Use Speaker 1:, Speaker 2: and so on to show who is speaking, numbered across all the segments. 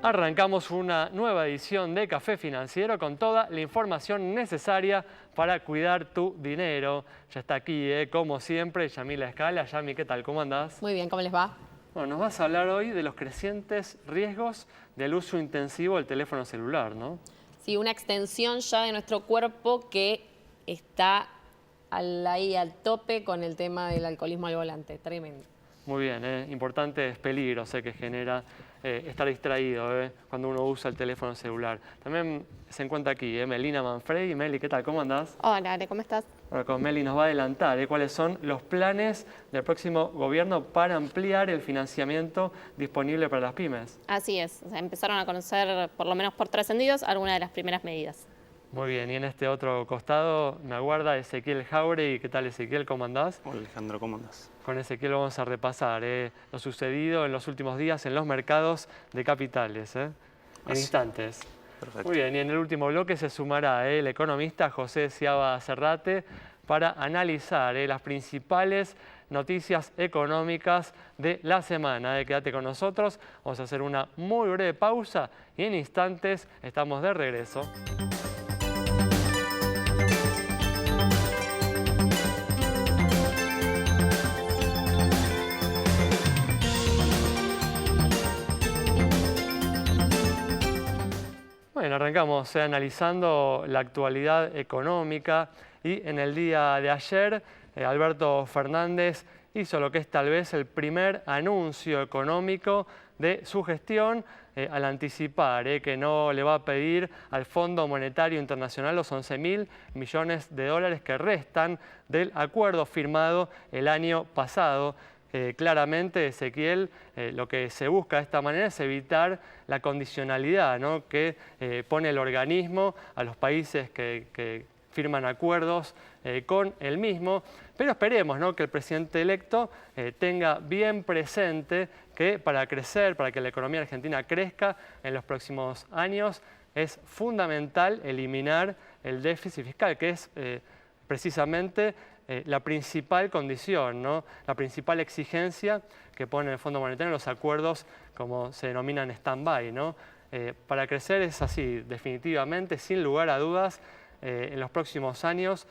Speaker 1: Arrancamos una nueva edición de Café Financiero con toda la información necesaria para cuidar tu dinero. Ya está aquí, como siempre, Yamila Escala. Yami, ¿qué tal? ¿Cómo andás?
Speaker 2: Muy bien, ¿cómo les va?
Speaker 1: Bueno, nos vas a hablar hoy de los crecientes riesgos del uso intensivo del teléfono celular, ¿no?
Speaker 2: Sí, una extensión ya de nuestro cuerpo que está ahí al tope con el tema del alcoholismo al volante. Tremendo.
Speaker 1: Muy bien, importantes peligros que genera estar distraído cuando uno usa el teléfono celular. También se encuentra aquí Melina Manfredi. Meli, ¿qué tal? ¿Cómo andás?
Speaker 3: Hola, Ale, ¿cómo estás?
Speaker 1: Bueno, con Meli nos va a adelantar cuáles son los planes del próximo gobierno para ampliar el financiamiento disponible para las pymes.
Speaker 3: Así es, o sea, empezaron a conocer, por lo menos por trascendidos, algunas de las primeras medidas.
Speaker 1: Muy bien, y en este otro costado me aguarda Ezequiel Jauregui. ¿Qué tal, Ezequiel? ¿Cómo andás?
Speaker 4: Hola, Alejandro, ¿cómo andás?
Speaker 1: Con Ezequiel vamos a repasar lo sucedido en los últimos días en los mercados de capitales, en instantes.
Speaker 4: Perfecto.
Speaker 1: Muy bien, y en el último bloque se sumará el economista José Ciaba Cerrate para analizar las principales noticias económicas de la semana. Quédate con nosotros, vamos a hacer una muy breve pausa y en instantes estamos de regreso. Bueno, arrancamos analizando la actualidad económica y en el día de ayer Alberto Fernández hizo lo que es tal vez el primer anuncio económico de su gestión al anticipar que no le va a pedir al Fondo Monetario Internacional los 11.000 millones de dólares que restan del acuerdo firmado el año pasado. Claramente, Ezequiel, lo que se busca de esta manera es evitar la condicionalidad, ¿no?, que pone el organismo a los países que firman acuerdos con el mismo. Pero esperemos, ¿no?, que el presidente electo tenga bien presente que para crecer, para que la economía argentina crezca en los próximos años, es fundamental eliminar el déficit fiscal, que es precisamente la principal condición, ¿no?, la principal exigencia que pone el Fondo Monetario en los acuerdos, como se denominan stand-by, ¿no? Para crecer es así, definitivamente, sin lugar a dudas, en los próximos años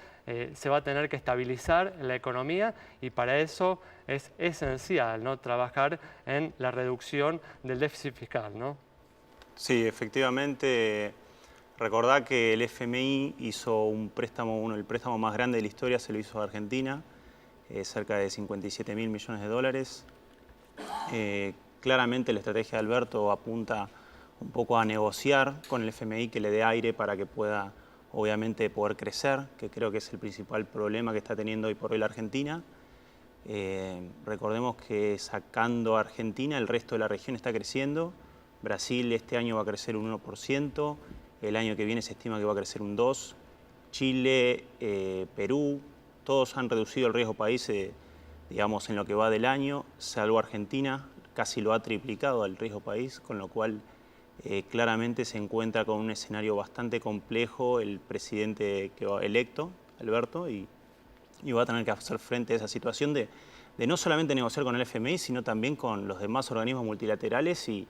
Speaker 1: se va a tener que estabilizar la economía y para eso es esencial, ¿no?, trabajar en la reducción del déficit fiscal, ¿no?
Speaker 4: Sí, efectivamente. Recordá que el FMI hizo un préstamo, el préstamo más grande de la historia se lo hizo a Argentina, cerca de 57.000 millones de dólares. Claramente la estrategia de Alberto apunta un poco a negociar con el FMI que le dé aire para que pueda, obviamente, poder crecer, que creo que es el principal problema que está teniendo hoy por hoy la Argentina. Recordemos que sacando a Argentina, el resto de la región está creciendo. Brasil este año va a crecer un 1%. El año que viene se estima que va a crecer un 2%. Chile, Perú, todos han reducido el riesgo país, digamos, en lo que va del año, salvo Argentina, casi lo ha triplicado el riesgo país, con lo cual claramente se encuentra con un escenario bastante complejo el presidente electo, Alberto, y va a tener que hacer frente a esa situación de no solamente negociar con el FMI, sino también con los demás organismos multilaterales y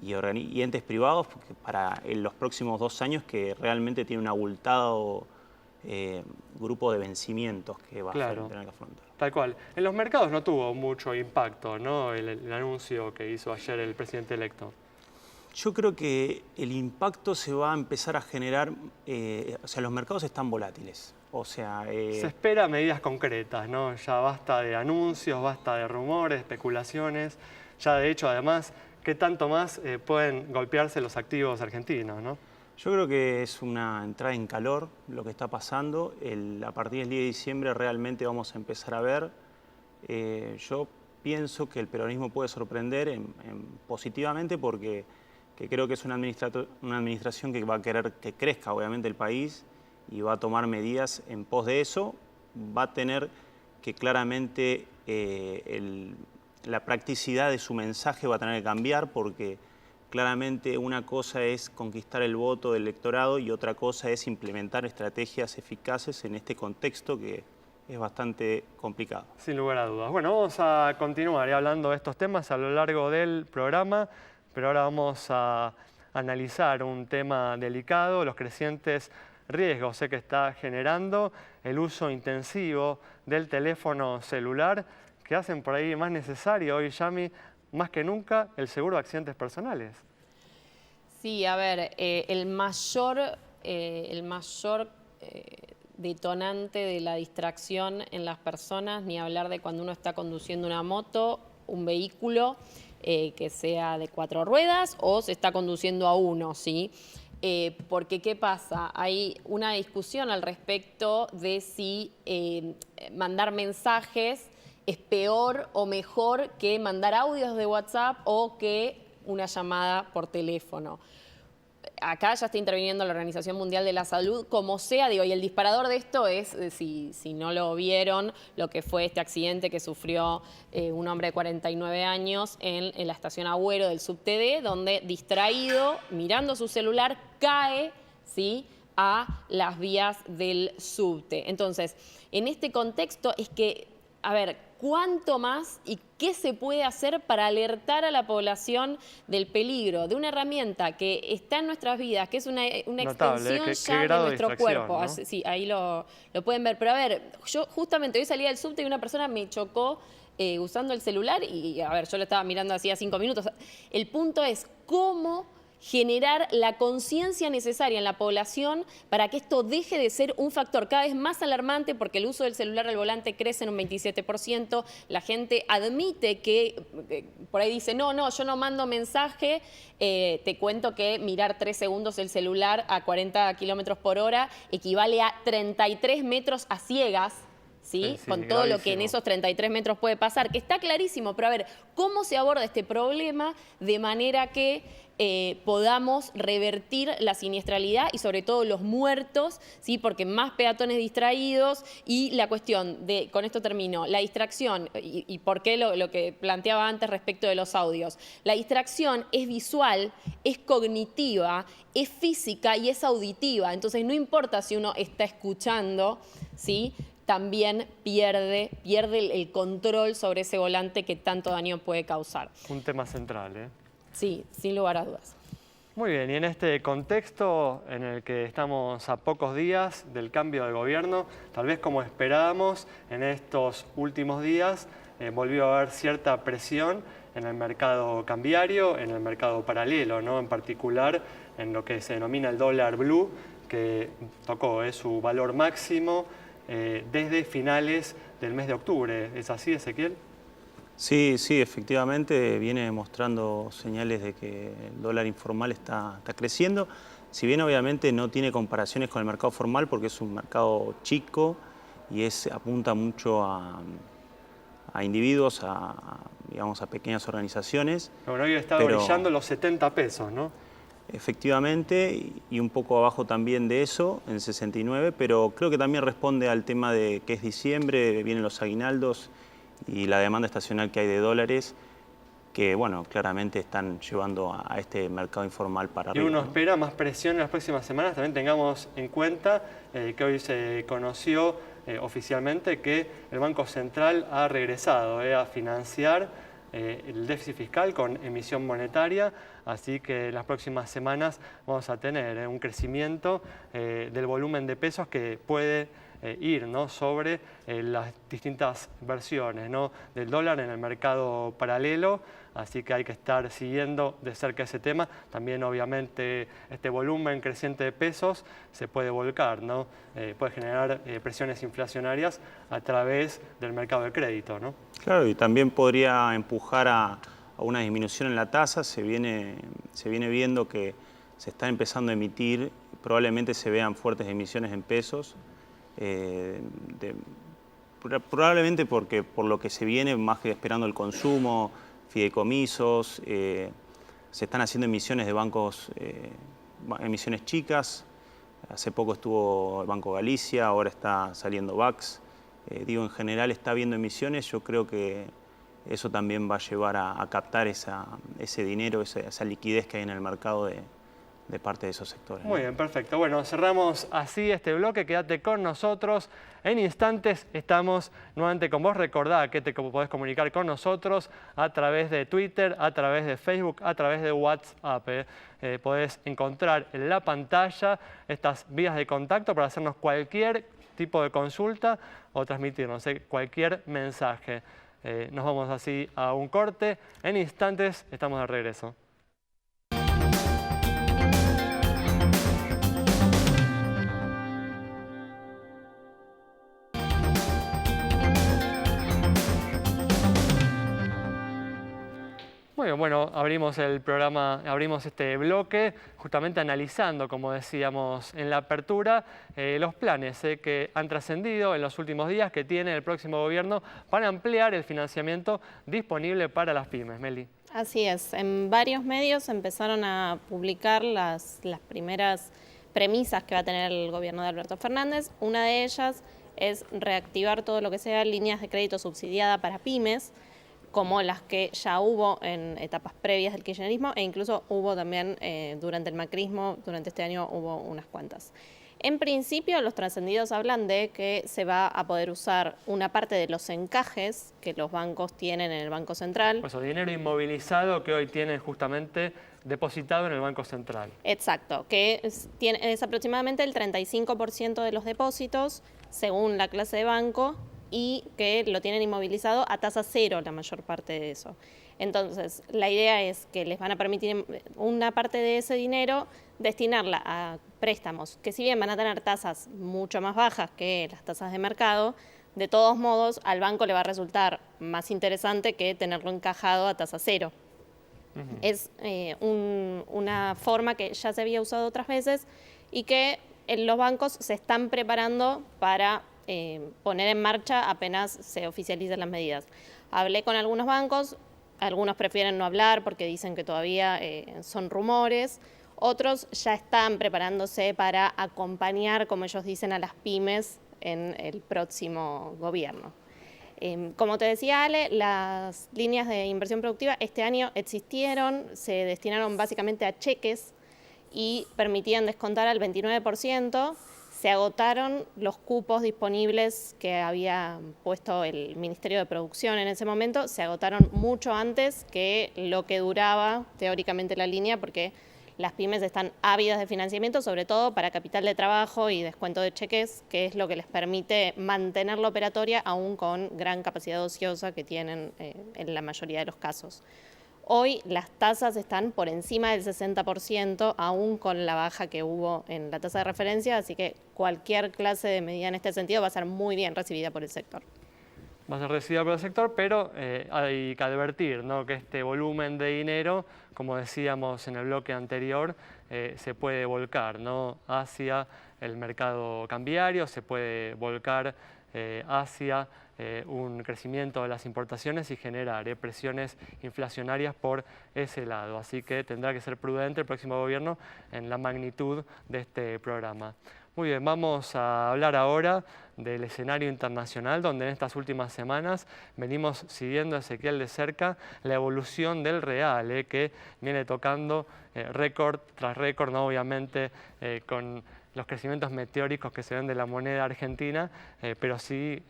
Speaker 4: entes privados para los próximos 2 años, que realmente tiene un abultado grupo de vencimientos que va a tener que afrontar.
Speaker 1: Tal cual. En los mercados no tuvo mucho impacto, ¿no?, el anuncio que hizo ayer el presidente electo.
Speaker 4: Yo creo que el impacto se va a empezar a generar, o sea, los mercados están volátiles. O sea,
Speaker 1: se espera medidas concretas, ¿no? Ya basta de anuncios, basta de rumores, especulaciones. Ya de hecho, además, ¿qué tanto más pueden golpearse los activos argentinos, ¿no?
Speaker 4: Yo creo que es una entrada en calor lo que está pasando. A partir del 10 de diciembre realmente vamos a empezar a ver. Yo pienso que el peronismo puede sorprender positivamente porque creo que es una administración que va a querer que crezca obviamente el país y va a tomar medidas en pos de eso. Va a tener que claramente la practicidad de su mensaje va a tener que cambiar porque claramente una cosa es conquistar el voto del electorado y otra cosa es implementar estrategias eficaces en este contexto que es bastante complicado.
Speaker 1: Sin lugar a dudas. Bueno, vamos a continuar hablando de estos temas a lo largo del programa. pero ahora vamos a analizar un tema delicado, los crecientes riesgos que está generando el uso intensivo del teléfono celular, que hacen por ahí más necesario hoy, Yami, más que nunca, el seguro de accidentes personales.
Speaker 2: Sí, a ver, el mayor detonante de la distracción en las personas, ni hablar de cuando uno está conduciendo una moto, un vehículo que sea de 4 ruedas o se está conduciendo a uno, ¿sí? Porque, ¿qué pasa? Hay una discusión al respecto de si mandar mensajes es peor o mejor que mandar audios de WhatsApp o que una llamada por teléfono. Acá ya está interviniendo la Organización Mundial de la Salud, como sea, digo, y el disparador de esto es, si no lo vieron, lo que fue este accidente que sufrió un hombre de 49 años en la estación Agüero del SubTD, donde distraído, mirando su celular, cae, ¿sí?, a las vías del subte. Entonces, en este contexto es que, a ver, ¿cuánto más y qué se puede hacer para alertar a la población del peligro de una herramienta que está en nuestras vidas, que es una
Speaker 1: Notable,
Speaker 2: extensión
Speaker 1: qué
Speaker 2: ya de nuestro cuerpo?
Speaker 1: ¿no?
Speaker 2: Sí, ahí lo pueden ver. Pero a ver, yo justamente hoy salí del subte y una persona me chocó usando el celular y, a ver, yo lo estaba mirando hacía 5 minutos. El punto es cómo generar la conciencia necesaria en la población para que esto deje de ser un factor cada vez más alarmante, porque el uso del celular al volante crece en un 27%, la gente admite que, por ahí dice, no, yo no mando mensaje, te cuento que mirar 3 segundos el celular a 40 kilómetros por hora equivale a 33 metros a ciegas, ¿sí? Con todo lo que en esos 33 metros puede pasar, que está clarísimo, pero a ver, ¿cómo se aborda este problema de manera que podamos revertir la siniestralidad y sobre todo los muertos, ¿sí? Porque más peatones distraídos y la cuestión de, con esto termino, la distracción y por qué lo que planteaba antes respecto de los audios. La distracción es visual, es cognitiva, es física y es auditiva. Entonces no importa si uno está escuchando, ¿sí?, también pierde el control sobre ese volante que tanto daño puede causar.
Speaker 1: Un tema central, ¿eh?
Speaker 2: Sí, sin lugar a dudas.
Speaker 1: Muy bien, y en este contexto en el que estamos a pocos días del cambio de gobierno, tal vez como esperábamos en estos últimos días, volvió a haber cierta presión en el mercado cambiario, en el mercado paralelo, ¿no? En particular en lo que se denomina el dólar blue, que tocó su valor máximo desde finales del mes de octubre. ¿Es así, Ezequiel?
Speaker 4: Sí, efectivamente viene mostrando señales de que el dólar informal está creciendo. Si bien obviamente no tiene comparaciones con el mercado formal porque es un mercado chico y apunta mucho a individuos, digamos, a pequeñas organizaciones.
Speaker 1: Bueno, hoy está brillando los 70 pesos, ¿no?
Speaker 4: Efectivamente, y un poco abajo también de eso, en 69, pero creo que también responde al tema de que es diciembre, vienen los aguinaldos y la demanda estacional que hay de dólares, que bueno, claramente están llevando a este mercado informal para arriba.
Speaker 1: Y uno espera más presión en las próximas semanas. También tengamos en cuenta que hoy se conoció oficialmente que el Banco Central ha regresado a financiar el déficit fiscal con emisión monetaria, así que en las próximas semanas vamos a tener un crecimiento del volumen de pesos que puede ir, ¿no?, sobre las distintas versiones, ¿no?, del dólar en el mercado paralelo, así que hay que estar siguiendo de cerca ese tema. También obviamente este volumen creciente de pesos se puede volcar, ¿no? Puede generar presiones inflacionarias a través del mercado de crédito, ¿no?
Speaker 4: Claro, y también podría empujar a una disminución en la tasa. Se viene viendo que se está empezando a emitir, probablemente se vean fuertes emisiones en pesos, probablemente porque por lo que se viene, más que esperando el consumo, fideicomisos, se están haciendo emisiones de bancos, emisiones chicas. Hace poco estuvo el Banco Galicia, ahora está saliendo BACS. En general está habiendo emisiones. Yo creo que eso también va a llevar a captar ese dinero, esa liquidez que hay en el mercado de parte de esos sectores.
Speaker 1: Muy bien, perfecto. Bueno, cerramos así este bloque. Quédate con nosotros. En instantes estamos nuevamente con vos. Recordá que te podés comunicar con nosotros a través de Twitter, a través de Facebook, a través de WhatsApp. Podés encontrar en la pantalla estas vías de contacto para hacernos cualquier tipo de consulta o transmitirnos cualquier mensaje. Nos vamos así a un corte. En instantes estamos de regreso. Muy bien, bueno, abrimos el programa, abrimos este bloque justamente analizando, como decíamos en la apertura, los planes que han trascendido en los últimos días que tiene el próximo gobierno para ampliar el financiamiento disponible para las pymes. Meli.
Speaker 3: Así es, en varios medios empezaron a publicar las primeras premisas que va a tener el gobierno de Alberto Fernández. Una de ellas es reactivar todo lo que sea líneas de crédito subsidiada para pymes, como las que ya hubo en etapas previas del kirchnerismo e incluso hubo también durante el macrismo, durante este año hubo unas cuantas. En principio, los trascendidos hablan de que se va a poder usar una parte de los encajes que los bancos tienen en el Banco Central.
Speaker 1: Pues dinero inmovilizado que hoy tienen justamente depositado en el Banco Central.
Speaker 3: Exacto, que es aproximadamente el 35% de los depósitos según la clase de banco, y que lo tienen inmovilizado a tasa cero la mayor parte de eso. Entonces, la idea es que les van a permitir una parte de ese dinero destinarla a préstamos, que si bien van a tener tasas mucho más bajas que las tasas de mercado, de todos modos al banco le va a resultar más interesante que tenerlo encajado a tasa cero. Es una forma que ya se había usado otras veces y que los bancos se están preparando para poner en marcha apenas se oficialicen las medidas. Hablé con algunos bancos, algunos prefieren no hablar porque dicen que todavía son rumores, otros ya están preparándose para acompañar, como ellos dicen, a las pymes en el próximo gobierno. Como te decía Ale, las líneas de inversión productiva este año existieron, se destinaron básicamente a cheques y permitían descontar al 29%. Se agotaron los cupos disponibles que había puesto el Ministerio de Producción en ese momento, se agotaron mucho antes que lo que duraba teóricamente la línea, porque las pymes están ávidas de financiamiento, sobre todo para capital de trabajo y descuento de cheques, que es lo que les permite mantener la operatoria aún con gran capacidad ociosa que tienen en la mayoría de los casos. Hoy las tasas están por encima del 60%, aún con la baja que hubo en la tasa de referencia, así que cualquier clase de medida en este sentido va a ser muy bien recibida por el sector.
Speaker 1: Va a ser recibida por el sector, pero hay que advertir, ¿no?, que este volumen de dinero, como decíamos en el bloque anterior, se puede volcar, ¿no?, hacia el mercado cambiario, se puede volcar hacia un crecimiento de las importaciones y generar presiones inflacionarias por ese lado. Así que tendrá que ser prudente el próximo gobierno en la magnitud de este programa. Muy bien, vamos a hablar ahora del escenario internacional, donde en estas últimas semanas venimos siguiendo, Ezequiel, de cerca la evolución del real, que viene tocando récord tras récord, ¿no?, obviamente con los crecimientos meteóricos que se ven de la moneda argentina, pero sí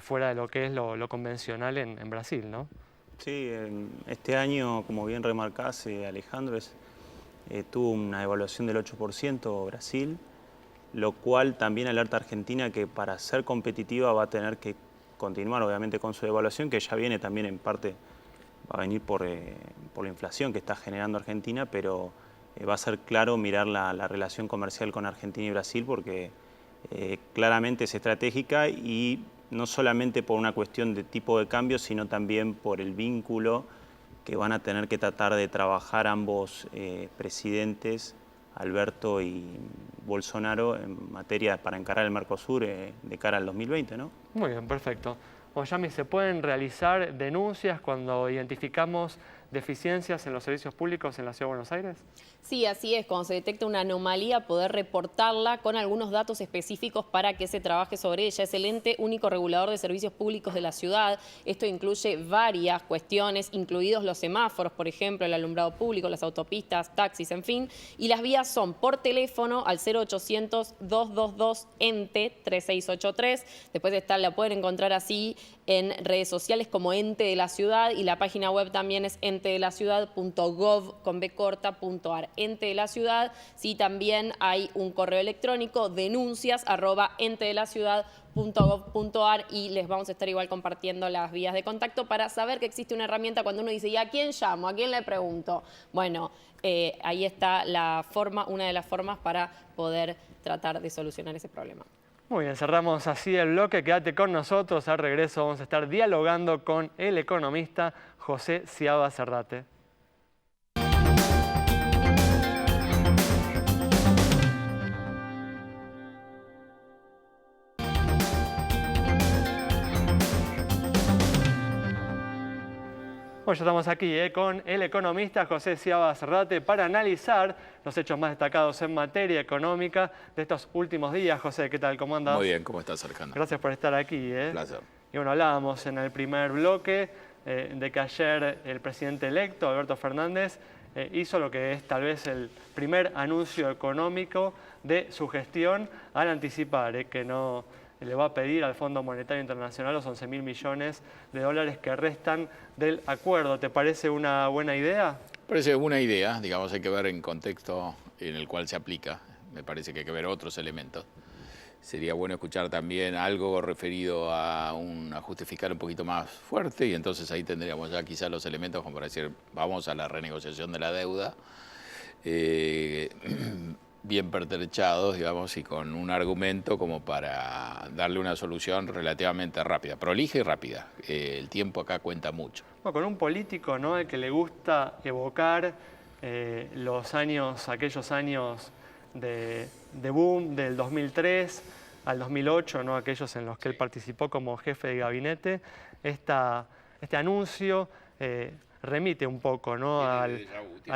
Speaker 1: fuera de lo que es lo convencional en Brasil, ¿no?
Speaker 4: Sí, este año, como bien remarcás, Alejandro, tuvo una devaluación del 8% Brasil, lo cual también alerta a Argentina que para ser competitiva va a tener que continuar obviamente con su devaluación, que ya viene también en parte, va a venir por la inflación que está generando Argentina, pero va a ser claro mirar la relación comercial con Argentina y Brasil porque claramente es estratégica y no solamente por una cuestión de tipo de cambio, sino también por el vínculo que van a tener que tratar de trabajar ambos presidentes, Alberto y Bolsonaro, en materia para encarar el Mercosur de cara al 2020, ¿no?
Speaker 1: Muy bien, perfecto. Bueno, Yami, ¿se pueden realizar denuncias cuando identificamos deficiencias en los servicios públicos en la Ciudad de Buenos Aires?
Speaker 2: Sí, así es. Cuando se detecta una anomalía, poder reportarla con algunos datos específicos para que se trabaje sobre ella. Es el ente único regulador de servicios públicos de la ciudad. Esto incluye varias cuestiones, incluidos los semáforos, por ejemplo, el alumbrado público, las autopistas, taxis, en fin. Y las vías son por teléfono al 0800-222-ENTE 3683. Después la pueden encontrar así en redes sociales como Ente de la Ciudad, y la página web también es entedelaciudad.gov.ar. Ente de la Ciudad. Sí, también hay un correo electrónico, denuncias@entedelaciudad.gov.ar, y les vamos a estar igual compartiendo las vías de contacto para saber que existe una herramienta cuando uno dice, ¿y a quién llamo? ¿A quién le pregunto? Bueno, ahí está la forma, una de las formas para poder tratar de solucionar ese problema.
Speaker 1: Muy bien, cerramos así el bloque. Quédate con nosotros. Al regreso vamos a estar dialogando con el economista José Ciaba Zerdate. Bueno, ya estamos aquí con el economista José Ciaba Zerdate para analizar los hechos más destacados en materia económica de estos últimos días. José, ¿qué tal? ¿Cómo andas?
Speaker 5: Muy bien, ¿cómo estás, Arjona?
Speaker 1: Gracias por estar aquí.
Speaker 5: Un placer.
Speaker 1: Y bueno, hablábamos en el primer bloque de que ayer el presidente electo, Alberto Fernández, hizo lo que es tal vez el primer anuncio económico de su gestión al anticipar que no le va a pedir al Fondo Monetario Internacional los 11.000 millones de dólares que restan del acuerdo. ¿Te parece una buena idea?
Speaker 5: Parece una idea, digamos, hay que ver en contexto en el cual se aplica. Me parece que hay que ver otros elementos. Sería bueno escuchar también algo referido a justificar un poquito más fuerte, y entonces ahí tendríamos ya quizás los elementos como para decir, vamos a la renegociación de la deuda, bien pertrechados, digamos, y con un argumento como para darle una solución relativamente rápida, prolija y rápida. El tiempo acá cuenta mucho.
Speaker 1: Bueno, con un político, ¿no?, al que le gusta evocar aquellos años de boom del 2003 al 2008, ¿no?, aquellos en los que él participó como jefe de gabinete, este anuncio remite un poco, ¿no?, a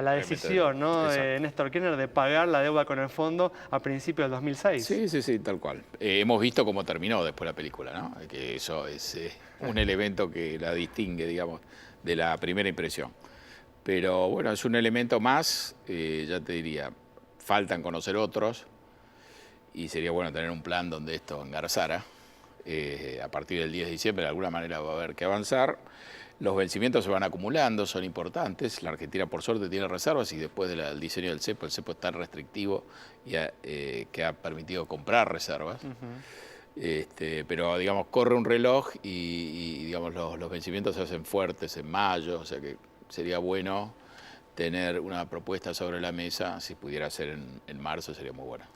Speaker 1: la decisión, ¿no?, de Néstor Kirchner de pagar la deuda con el fondo a principios del 2006.
Speaker 5: Sí, tal cual. Hemos visto cómo terminó después la película, ¿no? Que eso es un elemento que la distingue, digamos, de la primera impresión. Pero bueno, es un elemento más, ya te diría, faltan conocer otros, y sería bueno tener un plan donde esto engarzara. A partir del 10 de diciembre de alguna manera va a haber que avanzar. Los vencimientos se van acumulando, son importantes. La Argentina, por suerte, tiene reservas, y después del diseño del cepo, el cepo es tan restrictivo que ha permitido comprar reservas. Pero, digamos, corre un reloj y digamos, los vencimientos se hacen fuertes en mayo, o sea que sería bueno tener una propuesta sobre la mesa. Si pudiera ser en marzo, sería muy buena.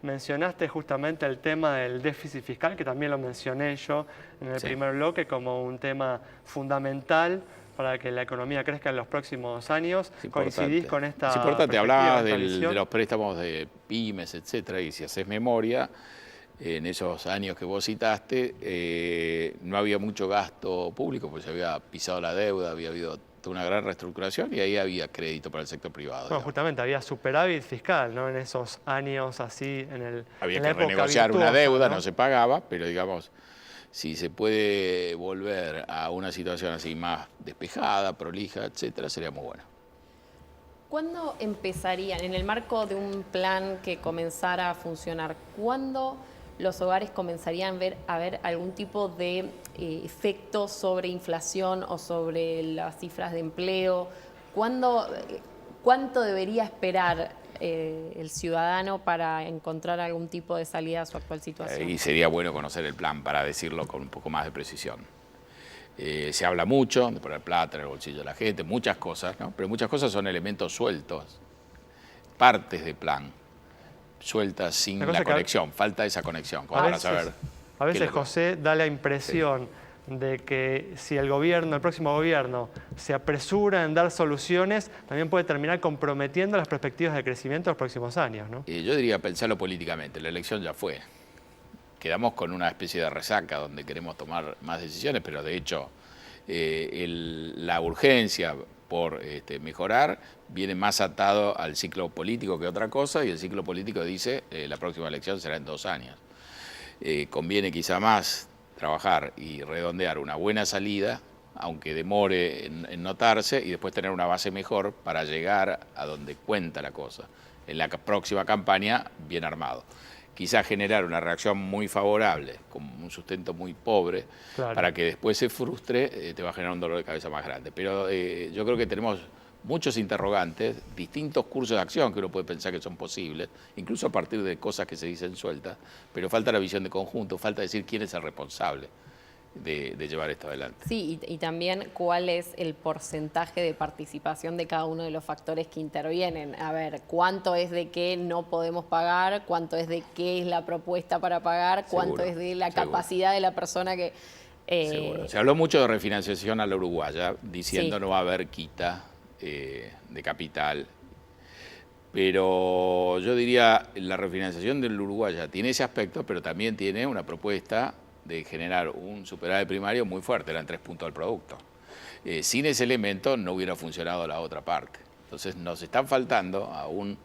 Speaker 1: Mencionaste justamente el tema del déficit fiscal, que también lo mencioné yo en el primer bloque como un tema fundamental para que la economía crezca en los próximos años. ¿Coincidís con esta
Speaker 5: Es importante,
Speaker 1: perspectiva,
Speaker 5: hablabas
Speaker 1: esta
Speaker 5: de
Speaker 1: visión?
Speaker 5: los préstamos de pymes, etcétera, y si haces memoria, en esos años que vos citaste, no había mucho gasto público, porque se había pisado la deuda, había habido una gran reestructuración, y ahí había crédito para el sector privado.
Speaker 1: Bueno, justamente había superávit fiscal, ¿no?, en esos años así,
Speaker 5: había que renegociar una deuda, ¿no? Se pagaba, pero digamos, si se puede volver a una situación así más despejada, prolija, etcétera, sería muy bueno.
Speaker 2: ¿Cuándo empezarían, en el marco de un plan que comenzara a funcionar, cuándo los hogares comenzarían a ver algún tipo de efecto sobre inflación o sobre las cifras de empleo? ¿Cuánto debería esperar el ciudadano para encontrar algún tipo de salida a su actual situación?
Speaker 5: Y sería bueno conocer el plan para decirlo con un poco más de precisión. Se habla mucho de poner plata en el bolsillo de la gente, muchas cosas, ¿no? Pero muchas cosas son elementos sueltos, partes de plan, sueltas sin la conexión. Falta esa conexión, como para saber.
Speaker 1: A veces, José, da la impresión de que si el próximo gobierno, se apresura en dar soluciones, también puede terminar comprometiendo las perspectivas de crecimiento de los próximos años, ¿no?
Speaker 5: Yo diría pensarlo políticamente. La elección ya fue. Quedamos con una especie de resaca donde queremos tomar más decisiones, pero de hecho la urgencia por mejorar, viene más atado al ciclo político que otra cosa, y el ciclo político dice la próxima elección será en 2 años. Conviene quizá más trabajar y redondear una buena salida, aunque demore en notarse, y después tener una base mejor para llegar a donde cuenta la cosa, en la próxima campaña bien armado. Quizás generar una reacción muy favorable, con un sustento muy pobre, claro, para que después se frustre, te va a generar un dolor de cabeza más grande. Pero yo creo que tenemos muchos interrogantes, distintos cursos de acción que uno puede pensar que son posibles, incluso a partir de cosas que se dicen sueltas, pero falta la visión de conjunto, falta decir quién es el responsable de llevar esto adelante.
Speaker 2: Sí, y también cuál es el porcentaje de participación de cada uno de los factores que intervienen. A ver, cuánto es de qué no podemos pagar, cuánto es de qué es la propuesta para pagar, cuánto es de la capacidad de la persona que...
Speaker 5: Seguro. Se habló mucho de refinanciación a la uruguaya, diciendo no va a haber quita de capital. Pero yo diría, la refinanciación del uruguaya tiene ese aspecto, pero también tiene una propuesta de generar un superávit primario muy fuerte, eran 3 puntos del producto. Sin ese elemento no hubiera funcionado la otra parte. Entonces nos están faltando, aún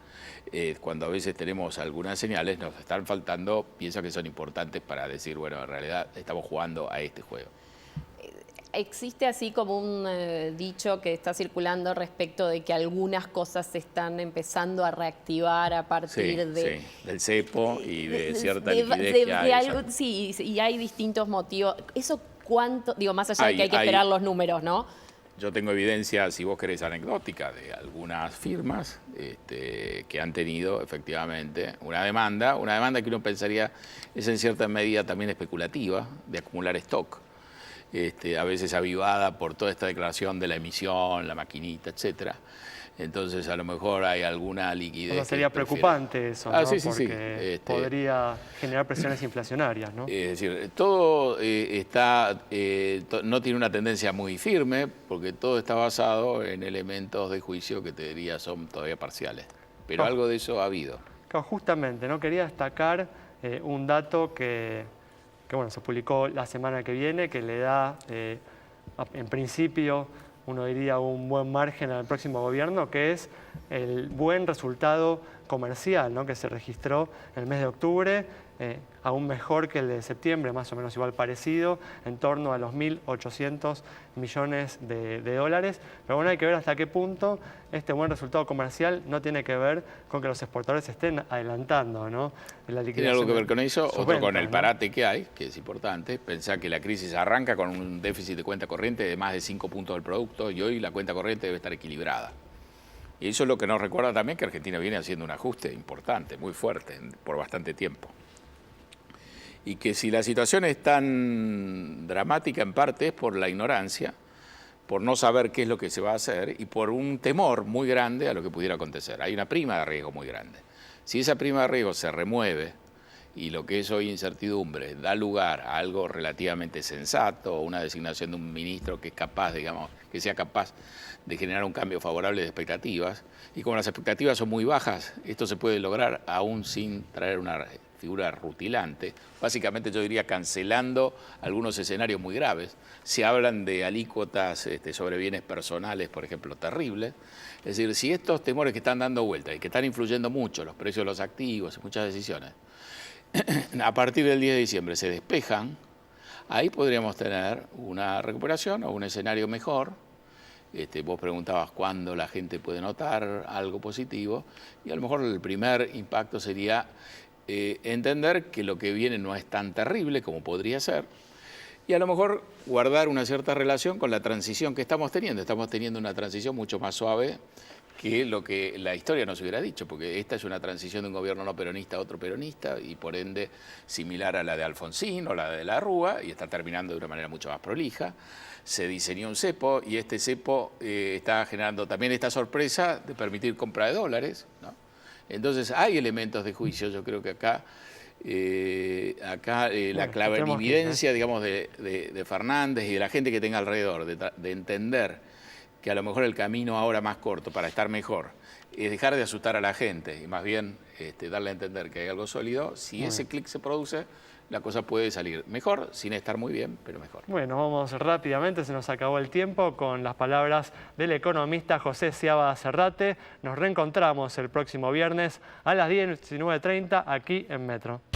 Speaker 5: cuando a veces tenemos algunas señales, nos están faltando piezas que son importantes para decir, bueno, en realidad estamos jugando a este juego.
Speaker 2: Existe así como un dicho que está circulando respecto de que algunas cosas se están empezando a reactivar a partir
Speaker 5: del cepo y de cierta liquidez que hay.
Speaker 2: Sí, y hay distintos motivos. ¿Eso cuánto? Digo, más allá de que hay que esperar los números, ¿no?
Speaker 5: Yo tengo evidencia, si vos querés, anecdótica de algunas firmas que han tenido efectivamente una demanda que uno pensaría es en cierta medida también especulativa, de acumular stock. A veces avivada por toda esta declaración de la emisión, la maquinita, etcétera. Entonces, a lo mejor hay alguna liquidez.
Speaker 1: Bueno, sería preocupante eso, ¿no?
Speaker 5: Sí,
Speaker 1: porque podría generar presiones inflacionarias, ¿no?
Speaker 5: Es decir, todo no tiene una tendencia muy firme, porque todo está basado en elementos de juicio que te diría son todavía parciales. Pero algo de eso ha habido.
Speaker 1: Claro, justamente, ¿no? Quería destacar un dato que bueno, se publicó la semana que viene, que le da, en principio, uno diría un buen margen al próximo gobierno, que es el buen resultado comercial, ¿no? Que se registró en el mes de octubre, aún mejor que el de septiembre, más o menos igual parecido, en torno a los 1.800 millones de dólares. Pero bueno, hay que ver hasta qué punto este buen resultado comercial no tiene que ver con que los exportadores estén adelantando, ¿no?
Speaker 5: Tiene algo que ver con eso, otro
Speaker 1: ventas,
Speaker 5: con el
Speaker 1: ¿no?
Speaker 5: parate que hay, que es importante. Pensar que la crisis arranca con un déficit de cuenta corriente de más de 5 puntos del producto y hoy la cuenta corriente debe estar equilibrada. Y eso es lo que nos recuerda también que Argentina viene haciendo un ajuste importante, muy fuerte, por bastante tiempo. Y que si la situación es tan dramática en parte es por la ignorancia, por no saber qué es lo que se va a hacer y por un temor muy grande a lo que pudiera acontecer. Hay una prima de riesgo muy grande. Si esa prima de riesgo se remueve y lo que es hoy incertidumbre da lugar a algo relativamente sensato, una designación de un ministro que es capaz, digamos, que sea capaz de generar un cambio favorable de expectativas, y como las expectativas son muy bajas, esto se puede lograr aún sin traer una figura rutilante, básicamente yo diría cancelando algunos escenarios muy graves. Se hablan de alícuotas sobre bienes personales, por ejemplo, terribles. Es decir, si estos temores que están dando vuelta y que están influyendo mucho los precios de los activos y muchas decisiones, a partir del 10 de diciembre se despejan, ahí podríamos tener una recuperación o un escenario mejor. Vos preguntabas cuándo la gente puede notar algo positivo y a lo mejor el primer impacto sería entender que lo que viene no es tan terrible como podría ser y a lo mejor guardar una cierta relación con la transición que estamos teniendo. Estamos teniendo una transición mucho más suave que lo que la historia nos hubiera dicho, porque esta es una transición de un gobierno no peronista a otro peronista y por ende similar a la de Alfonsín o la de la Rúa y está terminando de una manera mucho más prolija. Se diseñó un cepo y este cepo está generando también esta sorpresa de permitir compra de dólares, ¿no? Entonces hay elementos de juicio, yo creo que acá la clarividencia, digamos, de Fernández y de la gente que tenga alrededor, de entender que a lo mejor el camino ahora más corto para estar mejor es dejar de asustar a la gente y más bien darle a entender que hay algo sólido. Si ese clic se produce, la cosa puede salir mejor, sin estar muy bien, pero mejor.
Speaker 1: Bueno, vamos rápidamente, se nos acabó el tiempo con las palabras del economista José Seabra Serrate. Nos reencontramos el próximo viernes a las 19:30 aquí en Metro.